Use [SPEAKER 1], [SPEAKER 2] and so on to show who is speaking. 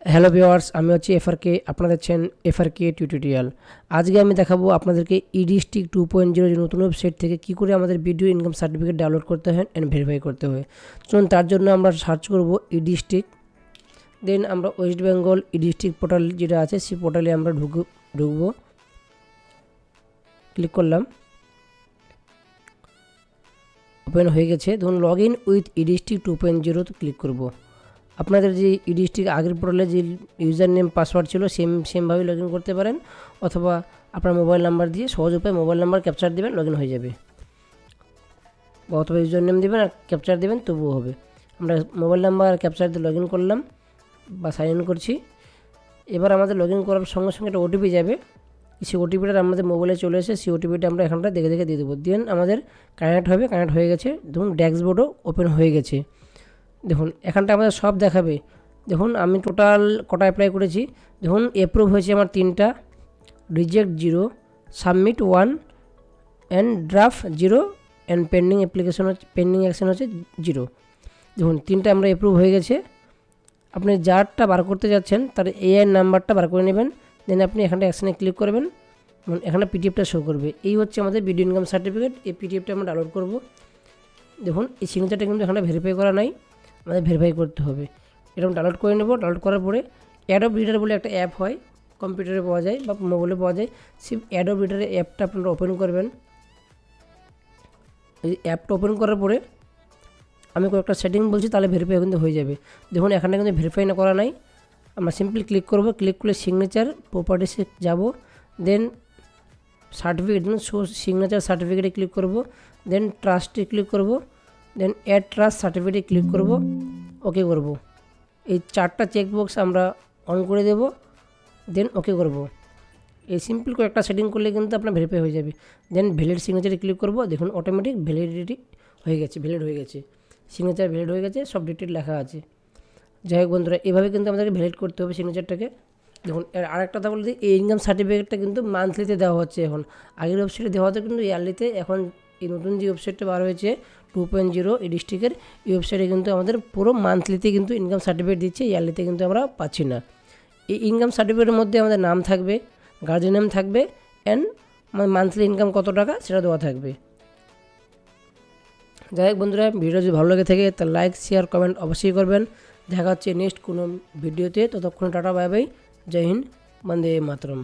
[SPEAKER 1] Hello viewers, আমি হচ্ছি এফআরকে। আপনারা দেখছেন এফআরকে টিউটোরিয়াল। আজকে আমি দেখাবো আপনাদেরকে ইডিস্টিক 2.0 যে নতুন ওয়েবসাইট থেকে কী করে আমাদের ভিডিও ইনকাম সার্টিফিকেট ডাউনলোড করতে হয় অ্যান্ড ভেরিফাই করতে হয়। চলুন তার জন্য আমরা সার্চ করব ইডিস্টিক, দেন আমরা ওয়েস্ট বেঙ্গল ইডিস্টিক পোর্টাল যেটা আছে সেই পোর্টালে আমরা ঢুকবো। ক্লিক করলাম, ওপেন হয়ে গেছে। ধরুন লগ ইন উইথ ইডিস্টিক 2.0 ক্লিক করব। আপনাদের যে ইডিস্টিক আগের পোর্টালে যে ইউজার নেম পাসওয়ার্ড ছিল সেমভাবে লগ ইন করতে পারেন, অথবা আপনার মোবাইল নাম্বার দিয়ে সহজ উপায় মোবাইল নাম্বার ক্যাপচার দেবেন, লগ ইন হয়ে যাবে। বা অথবা ইউজার নেম দেবেন আর ক্যাপচার দেবেন, তবুও হবে। আমরা মোবাইল নাম্বার আর ক্যাপচার দিয়ে লগ ইন করলাম বা সাইন ইন করছি। এবার আমাদের লগ ইন করার সঙ্গে সঙ্গে একটা ওটিপি যাবে। সেই ওটিপিটা আমাদের মোবাইলে চলে এসে সেই ওটিপিটা আমরা এখানটা দেখে দেখে দিয়ে দেবো। দেন আমাদের কানেক্ট হবে, কানেক্ট হয়ে গেছে। দেখুন ড্যাশবোর্ডও ওপেন হয়ে গেছে। দেখুন এখানটা আমাদের সব দেখাবে। দেখুন আমি টোটাল কটা অ্যাপ্লাই করেছি। দেখুন অ্যাপ্রুভ হয়েছে আমার 3টা, reject 0, submit 1 and draft 0 and pending action হচ্ছে 0। দেখুন 3টা আমরা অ্যাপ্রুভ হয়ে গেছে। আপনি যারটা বার করতে যাচ্ছেন তার এআই নাম্বারটা বার করে নেবেন। দেন আপনি এখানটা অ্যাকশানে ক্লিক করবেন, এখানে পিডিএফটা শো করবে। এই হচ্ছে আমাদের ভিডিও ইনকাম সার্টিফিকেট। এই পিডিএফটা আমরা ডাউনলোড করব। দেখুন এই সিগনেচারটা কিন্তু এখানে ভেরিফাই করা নাই, আমাদের ভেরিফাই করতে হবে। এরকম ডাউনলোড করে নেব। ডাউনলোড করার পরে অ্যাডোব রিডার বলে একটা অ্যাপ হয়, কম্পিউটারে পাওয়া যায় বা মোবাইলে পাওয়া যায়। সেই অ্যাডোব রিডারের অ্যাপটা আপনারা ওপেন করবেন। এই অ্যাপটা ওপেন করার পরে আমি কয়েকটা সেটিং বলছি, তাহলে ভেরিফাই কিন্তু হয়ে যাবে। দেখুন এখানে কিন্তু ভেরিফাই না করা নাই। আমরা সিম্পলি ক্লিক করব। ক্লিক করলে সিগনেচার প্রপার্টিসে যাব। দেন সার্টিফিকেট, সিগনেচার সার্টিফিকেটে ক্লিক করব। দেন ট্রাস্টে ক্লিক করব। দেন অ্যাড ট্রাস্ট সার্টিফিকেটে ক্লিক করব, ওকে করব। এই 4টা চেকবক্স আমরা অন করে দেব। দেন ওকে করব। এই সিম্পল কয়েকটা সেটিং করলে কিন্তু আপনার ভেরিফাই হয়ে যাবে। দেন ভ্যালিড সিগনেচারে ক্লিক করব। দেখুন অটোমেটিক ভ্যালিডিটি হয়ে গেছে, ভ্যালিড হয়ে গেছে, সিগনেচার ভ্যালিড হয়ে গেছে, সব ডিটেল লেখা আছে। যাই হোক বন্ধুরা, এভাবে কিন্তু আমাদেরকে ভ্যালিড করতে হবে সিগনেচারটাকে। দেখুন আরেকটা কথা বলে দিই, এই ইনকাম সার্টিফিকেটটা কিন্তু মান্থলিতে দেওয়া হচ্ছে এখন। আগের ওয়েবসাইটে দেওয়া হতো কিন্তু ইয়ারলিতে। এখন এই নতুন যে ওয়েবসাইটটা বার হয়েছে 2.0 এই ডিস্ট্রিক্টের, এই ওয়েবসাইটে কিন্তু আমাদের পুরো মান্থলিতে কিন্তু ইনকাম সার্টিফিকেট দিচ্ছে, ইয়ারলিতে কিন্তু আমরা পাচ্ছি না। এই ইনকাম সার্টিফিকেটের মধ্যে আমাদের নাম থাকবে, গার্জিয়ান নেম থাকবে, অ্যান্ড মান্থলি ইনকাম কত টাকা সেটা দেওয়া থাকবে। যাই হোক বন্ধুরা, ভিডিও যদি ভালো লাগে থাকে তাহলে লাইক শেয়ার কমেন্ট অবশ্যই করবেন। দেখা হচ্ছে নেক্সট কোনো ভিডিওতে। ততক্ষণ টাটা, বাই বাই, জয় হিন্দ, বন্দে মাতরম।